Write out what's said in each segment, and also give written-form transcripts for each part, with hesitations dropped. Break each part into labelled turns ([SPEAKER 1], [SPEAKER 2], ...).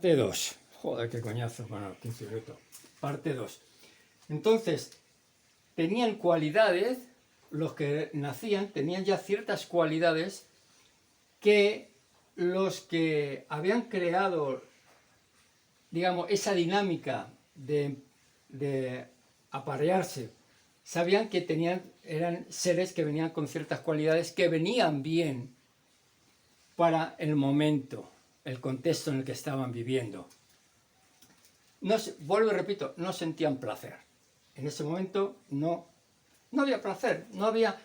[SPEAKER 1] Parte 2. Joder, qué coñazo. Bueno, 15 minutos. Parte 2. Entonces, tenían cualidades, los que nacían tenían ya ciertas cualidades que los que habían creado, digamos, esa dinámica de aparearse, sabían que eran seres que venían con ciertas cualidades que venían bien para el momento, el contexto en el que estaban viviendo. No, vuelvo y repito, no sentían placer. En ese momento no había placer, no había...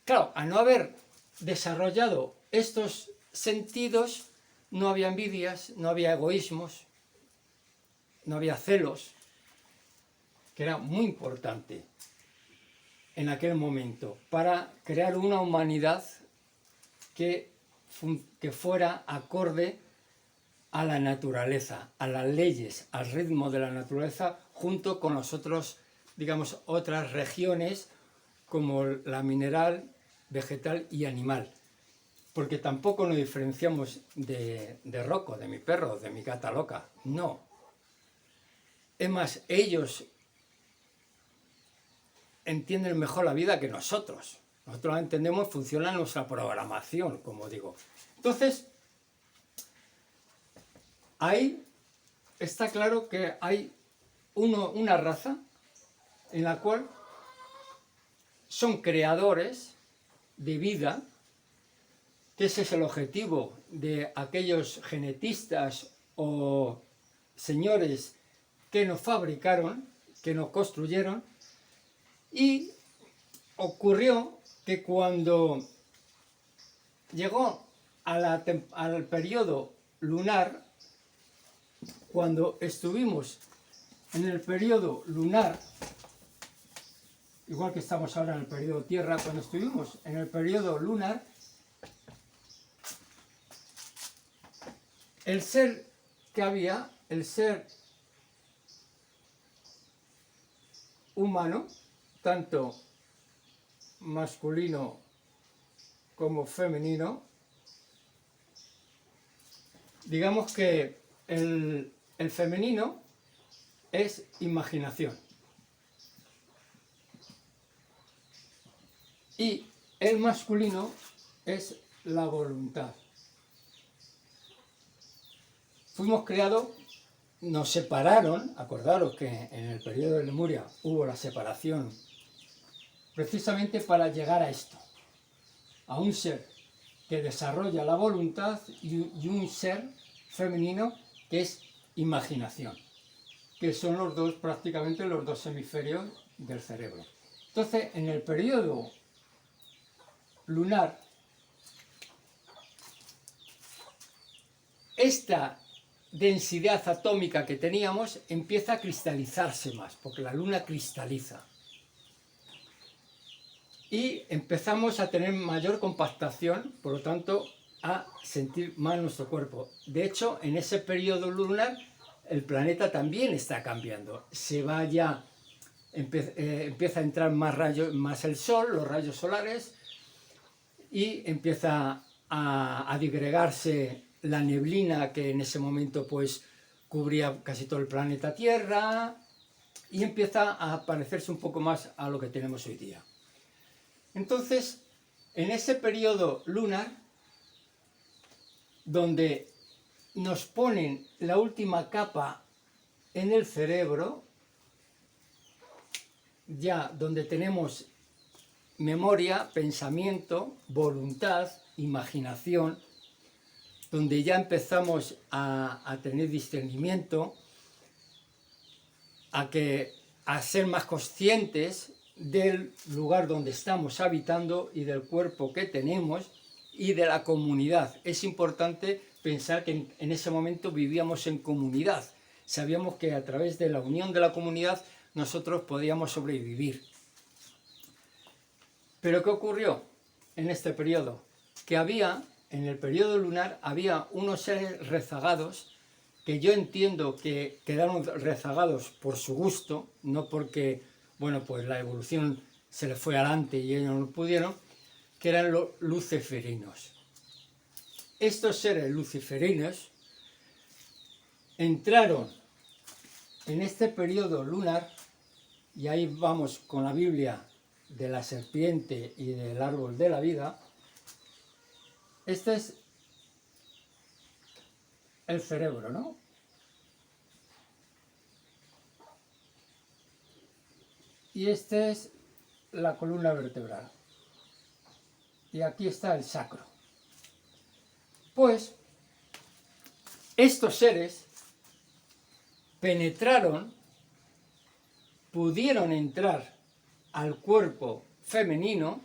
[SPEAKER 1] Claro, al no haber desarrollado estos sentidos, no había envidias, no había egoísmos, no había celos, que era muy importante en aquel momento para crear una humanidad que fuera acorde a la naturaleza, a las leyes, al ritmo de la naturaleza, junto con los otros, digamos, otras regiones como la mineral, vegetal y animal. Porque tampoco nos diferenciamos de Rocco, de mi perro, de mi gata loca. No. Es más, ellos entienden mejor la vida que nosotros. Nosotros la entendemos, funciona nuestra programación, como digo. Entonces, ahí está claro que hay una raza en la cual son creadores de vida, que ese es el objetivo de aquellos genetistas o señores que nos fabricaron, que nos construyeron, y ocurrió que cuando llegó al periodo lunar, cuando estuvimos en el periodo lunar, igual que estamos ahora en el periodo Tierra, cuando estuvimos en el periodo lunar, el ser que había, el ser humano, tanto masculino como femenino, digamos que el femenino es imaginación y el masculino es la voluntad. Fuimos creados, nos separaron, acordaros que en el periodo de Lemuria hubo la separación, precisamente para llegar a esto, a un ser que desarrolla la voluntad y un ser femenino que es imaginación, que son los dos, prácticamente los dos hemisferios del cerebro. Entonces, en el periodo lunar, esta densidad atómica que teníamos empieza a cristalizarse más, porque la luna cristaliza. Y empezamos a tener mayor compactación, por lo tanto, a sentir más nuestro cuerpo. De hecho, en ese periodo lunar, el planeta también está cambiando. Se va ya, empieza a entrar más el sol, los rayos solares, y empieza a disgregarse la neblina que en ese momento pues cubría casi todo el planeta Tierra, y empieza a parecerse un poco más a lo que tenemos hoy día. Entonces, en ese periodo lunar, donde nos ponen la última capa en el cerebro, ya donde tenemos memoria, pensamiento, voluntad, imaginación, donde ya empezamos a tener discernimiento, a ser más conscientes del lugar donde estamos habitando y del cuerpo que tenemos y de la comunidad. Es importante pensar que en ese momento vivíamos en comunidad. Sabíamos que a través de la unión de la comunidad nosotros podíamos sobrevivir. Pero ¿qué ocurrió en este periodo? Que en el periodo lunar, había unos seres rezagados que yo entiendo que quedaron rezagados por su gusto, no porque, bueno, pues la evolución se les fue adelante y ellos no pudieron, que eran los luciferinos. Estos seres luciferinos entraron en este periodo lunar, y ahí vamos con la Biblia de la serpiente y del árbol de la vida. Este es el cerebro, ¿no? Y esta es la columna vertebral. Y aquí está el sacro. Pues estos seres penetraron, pudieron entrar al cuerpo femenino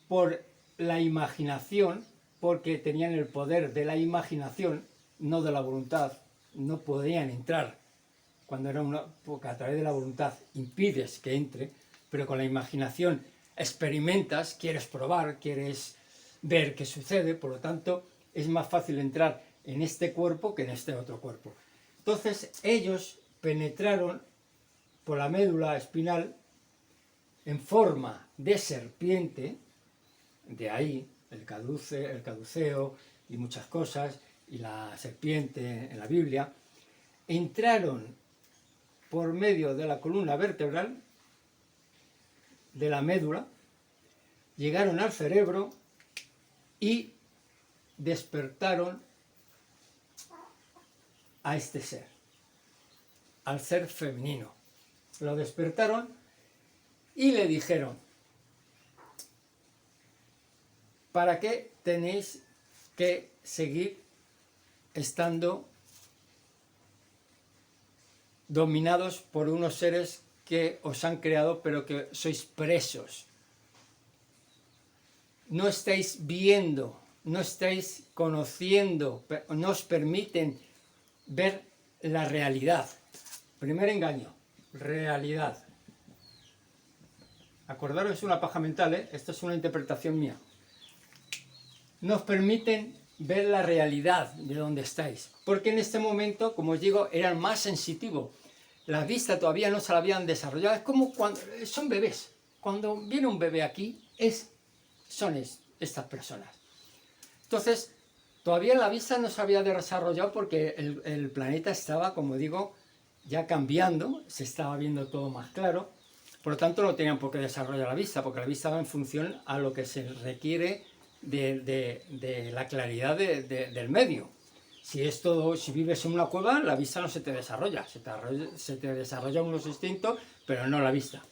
[SPEAKER 1] por la imaginación, porque tenían el poder de la imaginación, no de la voluntad. No podían entrar cuando era porque a través de la voluntad impides que entre, pero con la imaginación experimentas, quieres probar, quieres ver qué sucede, por lo tanto es más fácil entrar en este cuerpo que en este otro cuerpo. Entonces ellos penetraron por la médula espinal en forma de serpiente, de ahí el caduceo y muchas cosas, y la serpiente en la Biblia, entraron por medio de la columna vertebral, de la médula, llegaron al cerebro y despertaron a este ser, al ser femenino. Lo despertaron y le dijeron: ¿para qué tenéis que seguir estando dominados por unos seres que os han creado, pero que sois presos? No estáis viendo, no estáis conociendo, no os permiten ver la realidad. Primer engaño, realidad. Acordaros, es una paja mental, ¿eh? Esto es una interpretación mía. No os permiten ver la realidad de donde estáis, porque en este momento, como os digo, eran más sensitivos. La vista todavía no se la habían desarrollado. Es como cuando son bebés. Cuando viene un bebé aquí, son estas personas. Entonces, todavía la vista no se había desarrollado porque el planeta estaba, como digo, ya cambiando, se estaba viendo todo más claro. Por lo tanto, no tenían por qué desarrollar la vista, porque la vista va en función a lo que se requiere de la claridad del medio. Si vives en una cueva, la vista no se te desarrolla, se te desarrollan unos instintos, pero no la vista.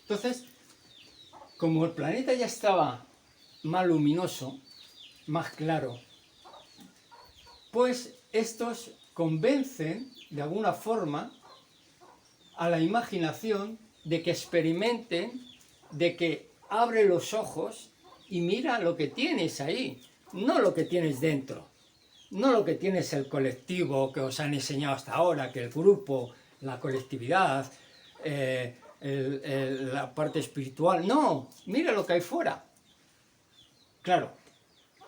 [SPEAKER 1] Entonces, como el planeta ya estaba más luminoso, más claro, pues estos convencen de alguna forma a la imaginación de que experimenten, de que abre los ojos y mira lo que tienes ahí, no lo que tienes dentro. No lo que tienes el colectivo que os han enseñado hasta ahora, que el grupo, la colectividad, la parte espiritual. No, mira lo que hay fuera. Claro,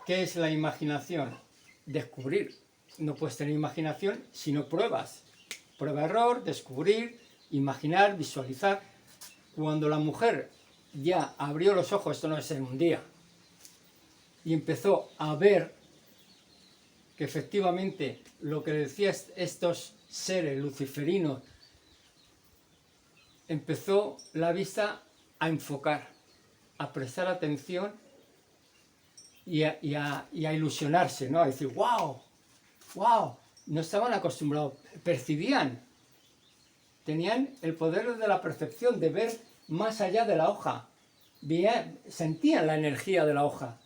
[SPEAKER 1] ¿qué es la imaginación? Descubrir. No puedes tener imaginación si no pruebas. Prueba-error, descubrir, imaginar, visualizar. Cuando la mujer ya abrió los ojos, esto no es en un día, y empezó a ver que efectivamente lo que decían estos seres luciferinos, empezó la vista a enfocar, a prestar atención y a ilusionarse, ¿no? A decir, ¡wow! ¡Wow! No estaban acostumbrados, percibían, tenían el poder de la percepción, de ver más allá de la hoja, sentían la energía de la hoja,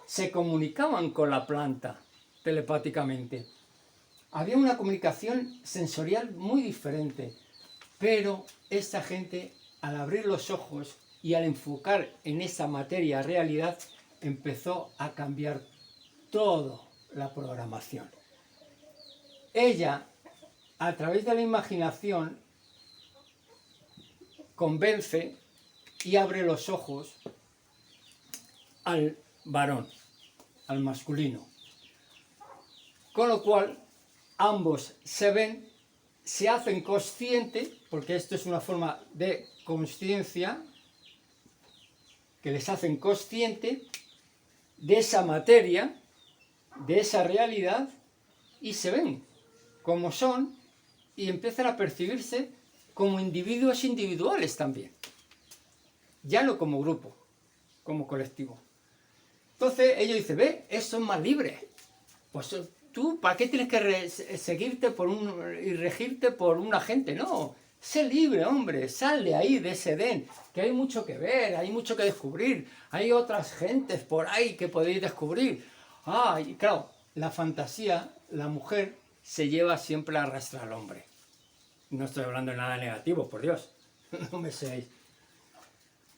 [SPEAKER 1] se comunicaban con la planta telepáticamente. Había una comunicación sensorial muy diferente, pero esta gente, al abrir los ojos y al enfocar en esa materia realidad, empezó a cambiar toda la programación. Ella, a través de la imaginación, convence y abre los ojos al varón, al masculino. Con lo cual, ambos se ven, se hacen conscientes, porque esto es una forma de consciencia, que les hacen conscientes de esa materia, de esa realidad, y se ven. como son y empiezan a percibirse como individuos individuales también. Ya no como grupo, como colectivo. Entonces ellos dicen, ve, eso es más libre. Pues tú, ¿para qué tienes que seguirte y regirte por una gente? No, sé libre, hombre, sal de ahí, de ese Edén, que hay mucho que ver, hay mucho que descubrir, hay otras gentes por ahí que podéis descubrir. Ah, y claro, la fantasía, la mujer, se lleva siempre a arrastrar al hombre. No estoy hablando de nada negativo, por Dios, no me seáis.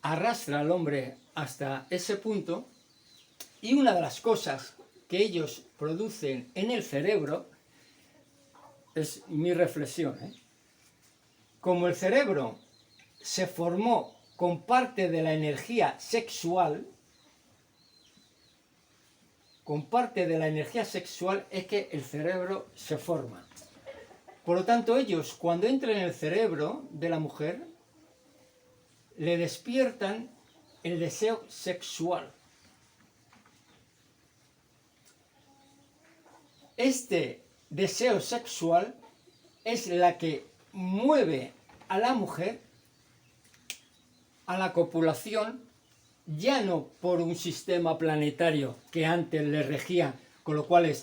[SPEAKER 1] Arrastra al hombre hasta ese punto, y una de las cosas que ellos producen en el cerebro, es mi reflexión, como el cerebro se formó con parte de la energía sexual, es que el cerebro se forma. Por lo tanto, ellos, cuando entran en el cerebro de la mujer, le despiertan el deseo sexual. Este deseo sexual es la que mueve a la mujer a la copulación, ya no por un sistema planetario que antes le regía, con lo cual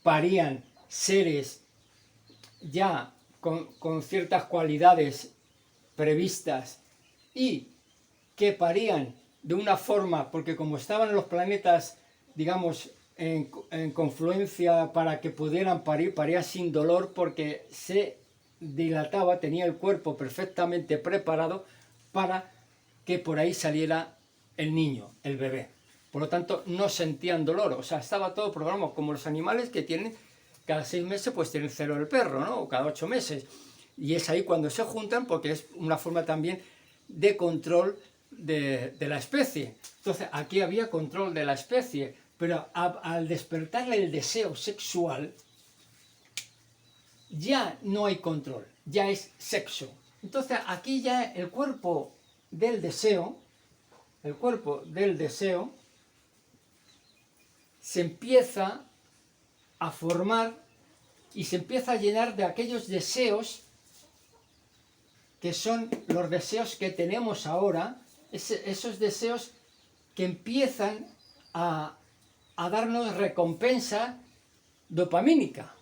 [SPEAKER 1] parían seres ya con ciertas cualidades previstas y que parían de una forma, porque como estaban los planetas, digamos, en confluencia para que pudieran parir, paría sin dolor porque se dilataba, tenía el cuerpo perfectamente preparado para que por ahí saliera el niño, el bebé. Por lo tanto, no sentían dolor, o sea, estaba todo programado, como los animales que tienen, cada 6 meses pues tienen celo el perro, ¿no? O cada 8 meses. Y es ahí cuando se juntan, porque es una forma también de control de la especie. Entonces, aquí había control de la especie, pero al despertarle el deseo sexual, ya no hay control, ya es sexo. Entonces, aquí ya el cuerpo del deseo, se empieza a formar y se empieza a llenar de aquellos deseos que son los deseos que tenemos ahora, esos deseos que empiezan a darnos recompensa dopamínica.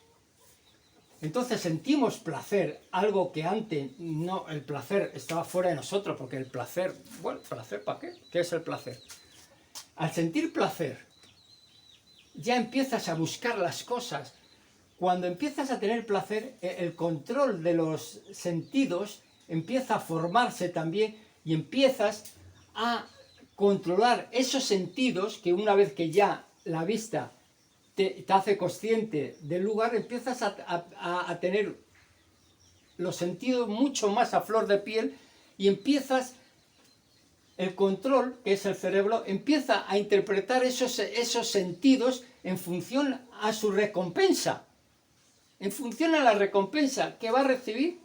[SPEAKER 1] Entonces sentimos placer, algo que antes no, el placer estaba fuera de nosotros, porque el placer, bueno, ¿placer para qué? ¿Qué es el placer? Al sentir placer, ya empiezas a buscar las cosas. Cuando empiezas a tener placer, el control de los sentidos empieza a formarse también y empiezas a controlar esos sentidos que una vez que ya la vista te hace consciente del lugar, empiezas a tener los sentidos mucho más a flor de piel y empiezas, el control, que es el cerebro, empieza a interpretar esos sentidos en función a su recompensa, en función a la recompensa que va a recibir,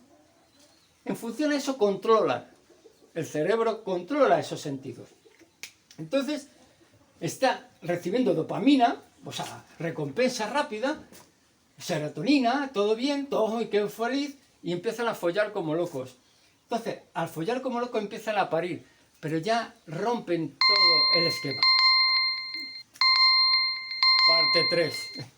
[SPEAKER 1] en función a eso controla, el cerebro controla esos sentidos. Entonces, está recibiendo dopamina, o sea, recompensa rápida, serotonina, todo bien, todo, y qué feliz, y empiezan a follar como locos. Entonces, al follar como locos empiezan a parir, pero ya rompen todo el esquema. Parte 3.